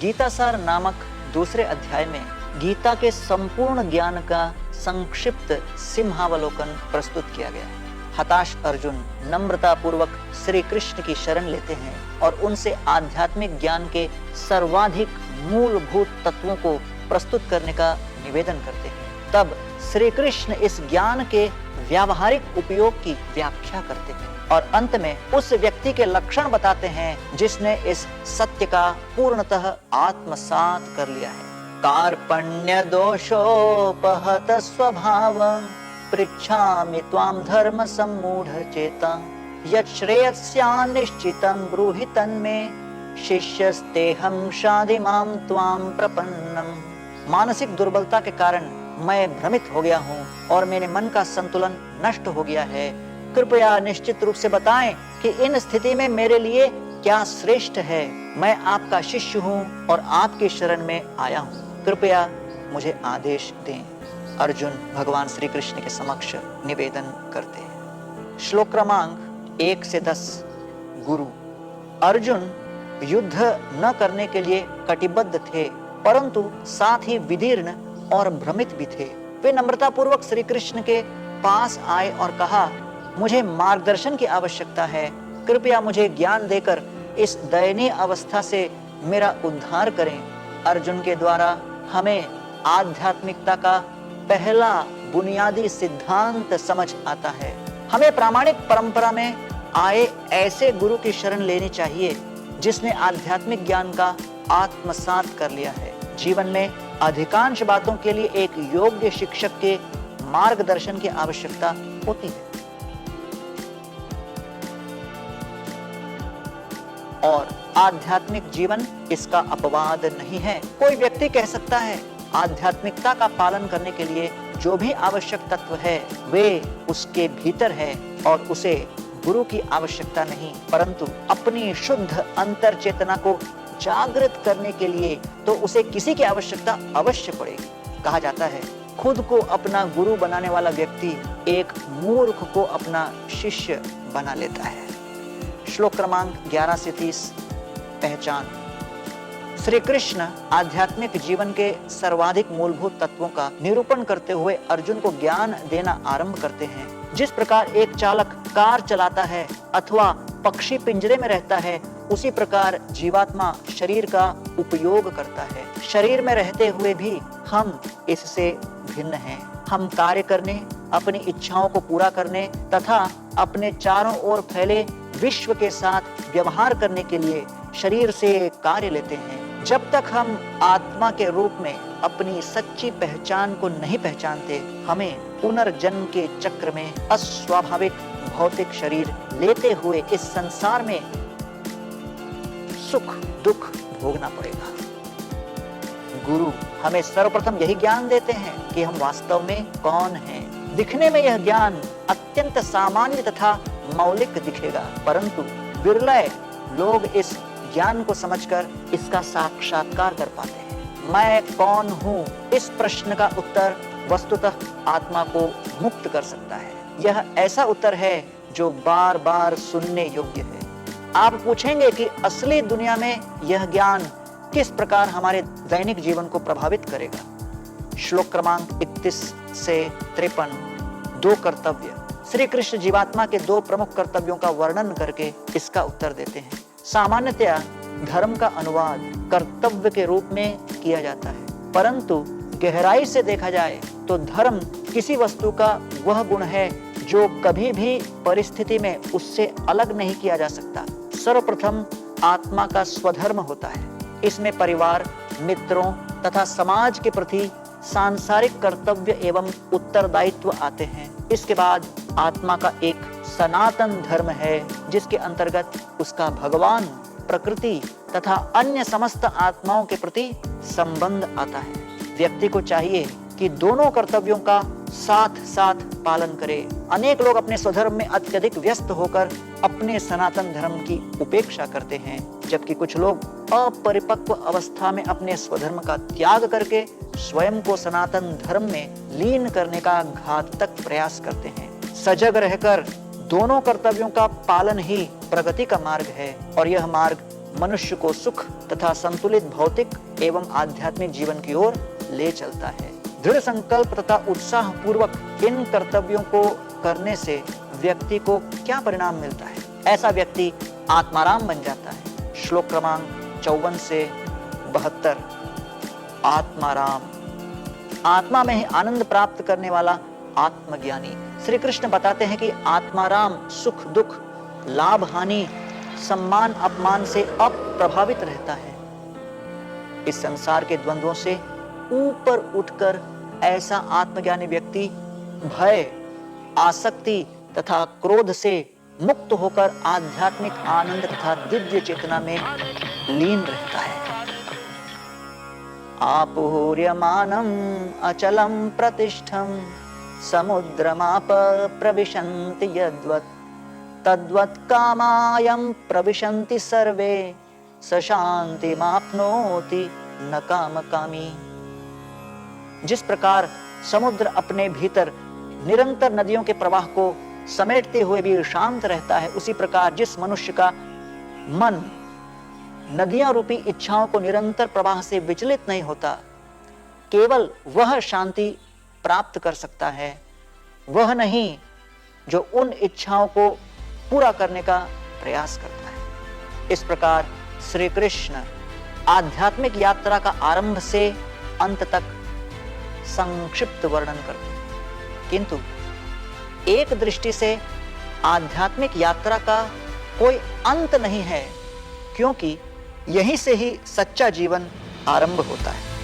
गीतासार नामक दूसरे अध्याय में गीता के संपूर्ण ज्ञान का संक्षिप्त सिंहावलोकन प्रस्तुत किया गया है। हताश अर्जुन नम्रता पूर्वक श्री कृष्ण की शरण लेते हैं और उनसे आध्यात्मिक ज्ञान के सर्वाधिक मूलभूत तत्वों को प्रस्तुत करने का निवेदन करते हैं। तब श्री कृष्ण इस ज्ञान के व्यावहारिक उपयोग की व्याख्या करते हैं और अंत में उस व्यक्ति के लक्षण बताते हैं जिसने इस सत्य का पूर्णतः आत्मसात कर लिया है। कार्पण्य दोषोपहत स्वभाव पृच्छामि त्वां धर्म सम्मूढ़ चेता यत् श्रेयस्यान्निश्चितं ब्रूहि तन्मे शिष्यस्तेहं शाधि मां त्वां प्रपन्नम। मानसिक दुर्बलता के कारण मैं भ्रमित हो गया हूँ और मेरे मन का संतुलन नष्ट हो गया है। कृपया निश्चित रूप से बताएं कि इन स्थिति में मेरे लिए क्या श्रेष्ठ है। मैं आपका शिष्य हूँ और आपकी शरण में आया हूँ, कृपया मुझे आदेश दें। अर्जुन भगवान श्री कृष्ण के समक्ष निवेदन करते हैं। श्लोक क्रमांक 1 से 10। गुरु अर्जुन युद्ध न करने के लिए कटिबद्ध थे, परंतु साथ ही विदीर्ण और भ्रमित भी थे। वे नम्रता पूर्वक श्री कृष्ण के पास आए और कहा, मुझे मार्गदर्शन की आवश्यकता है, कृपया मुझे ज्ञान देकर इस दयनीय अवस्था से मेरा उद्धार करें। अर्जुन के द्वारा हमें आध्यात्मिकता का पहला बुनियादी सिद्धांत समझ आता है। हमें प्रामाणिक परंपरा में आए ऐसे गुरु की शरण लेनी चाहिए जिसने आध्यात्मिक ज्ञान का आत्मसात कर लिया है। जीवन में अधिकांश बातों के लिए एक योग्य शिक्षक के मार्गदर्शन की आवश्यकता होती है और आध्यात्मिक जीवन इसका अपवाद नहीं है। कोई व्यक्ति कह सकता है आध्यात्मिकता का पालन करने के लिए जो भी आवश्यक तत्व है वे उसके भीतर है और उसे गुरु की आवश्यकता नहीं, परंतु अपनी शुद्ध अंतर चेतना को जागृत करने के लिए तो उसे किसी की आवश्यकता अवश्य पड़ेगी। कहा जाता है खुद को अपना गुरु बनाने वाला व्यक्ति एक मूर्ख को अपना शिष्य बना लेता है। श्लोक क्रमांक 11 से 30। पहचान श्री कृष्ण आध्यात्मिक जीवन के सर्वाधिक मूलभूत तत्वों का निरूपण करते हुए अर्जुन को ज्ञान देना आरंभ करते हैं। जिस प्रकार एक चालक कार चलाता है अथवा पक्षी पिंजरे में रहता है, उसी प्रकार जीवात्मा शरीर का उपयोग करता है। शरीर में रहते हुए भी हम इससे भिन्न हैं। हम कार्य करने, अपनी इच्छाओं को पूरा करने तथा अपने चारों ओर फैले विश्व के साथ व्यवहार करने के लिए शरीर से कार्य लेते हैं। जब तक हम आत्मा के रूप में अपनी सच्ची पहचान को नहीं पहचानते, हमें पुनर्जन्म के चक्र में अस्वाभाविक भौतिक शरीर लेते हुए इस संसार में सुख दुख भोगना पड़ेगा। गुरु हमें सर्वप्रथम यही ज्ञान देते हैं कि हम वास्तव में कौन हैं। दिखने में यह ज्ञान अत्यंत सामान्य तथा मौलिक दिखेगा, परंतु विरले लोग इस ज्ञान को समझकर इसका साक्षात्कार कर पाते हैं। मैं कौन हूँ, इस प्रश्न का उत्तर वस्तुतः आत्मा को मुक्त कर सकता है। यह ऐसा उत्तर है जो बार बार सुनने योग्य है। आप पूछेंगे कि असली दुनिया में यह ज्ञान किस प्रकार हमारे दैनिक जीवन को प्रभावित करेगा। श्लोक क्रमांक 31 से 53। 2 कर्तव्य श्री कृष्ण जीवात्मा के 2 प्रमुख कर्तव्यों का वर्णन करके इसका उत्तर देते हैं। सामान्यतया धर्म का अनुवाद कर्तव्य के रूप में किया जाता है, परंतु गहराई से देखा जाए तो धर्म किसी वस्तु का वह गुण है जो कभी भी परिस्थिति में उससे अलग नहीं किया जा सकता। सर्वप्रथम आत्मा का स्वधर्म होता है। इसमें परिवार, मित्रों तथा समाज के प्रति सांसारिक कर्तव्य एवं उत्तरदायित्व आते हैं। इसके बाद आत्मा का एक सनातन धर्म है जिसके अंतर्गत उसका भगवान, प्रकृति तथा अन्य समस्त आत्माओं के प्रति संबंध आता है। व्यक्ति को चाहिए कि दोनों कर्तव्यों का साथ साथ पालन करे। अनेक लोग अपने स्वधर्म में अत्यधिक व्यस्त होकर अपने सनातन धर्म की उपेक्षा करते हैं, जबकि कुछ लोग अपरिपक्व अवस्था में अपने स्वधर्म का त्याग करके स्वयं को सनातन धर्म में लीन करने का घातक प्रयास करते हैं। सजग रहकर दोनों कर्तव्यों का पालन ही प्रगति का मार्ग है और यह मार्ग मनुष्य को सुख तथा संतुलित भौतिक एवं आध्यात्मिक जीवन की ओर ले चलता है। दृढ़ संकल्प तथा उत्साह पूर्वक इन कर्तव्यों को करने से व्यक्ति को क्या परिणाम मिलता है? ऐसा व्यक्ति आत्माराम बन जाता है। श्लोक क्रमांक 54 से 72। आत्माराम, आत्मा में ही आनंद प्राप्त करने वाला आत्मज्ञानी। श्री कृष्ण बताते हैं कि आत्माराम सुख दुख, लाभ हानि, सम्मान अपमान से अप्रभावित रहता है। इस संसार के द्वंद्वों से ऊपर उठकर ऐसा आत्मज्ञानी व्यक्ति भय, आसक्ति तथा क्रोध से मुक्त होकर आध्यात्मिक आनंद तथा दिव्य चेतना में लीन रहता है। आपूर्यमानम अचलम प्रतिष्ठम समुद्रमाप प्रविशन्ति यद्वत् तद्वत् कामायं प्रविशन्ति सर्वे स शान्तिमाप्नोति न कामकामी। जिस प्रकार समुद्र अपने भीतर निरंतर नदियों के प्रवाह को समेटते हुए भी शांत रहता है, उसी प्रकार जिस मनुष्य का मन नदियां रूपी इच्छाओं को निरंतर प्रवाह से विचलित नहीं होता, केवल वह शांति प्राप्त कर सकता है, वह नहीं जो उन इच्छाओं को पूरा करने का प्रयास करता है। इस प्रकार श्री कृष्ण आध्यात्मिक यात्रा का आरंभ से अंत तक संक्षिप्त वर्णन करते हैं, किंतु एक दृष्टि से आध्यात्मिक यात्रा का कोई अंत नहीं है, क्योंकि यहीं से ही सच्चा जीवन आरंभ होता है।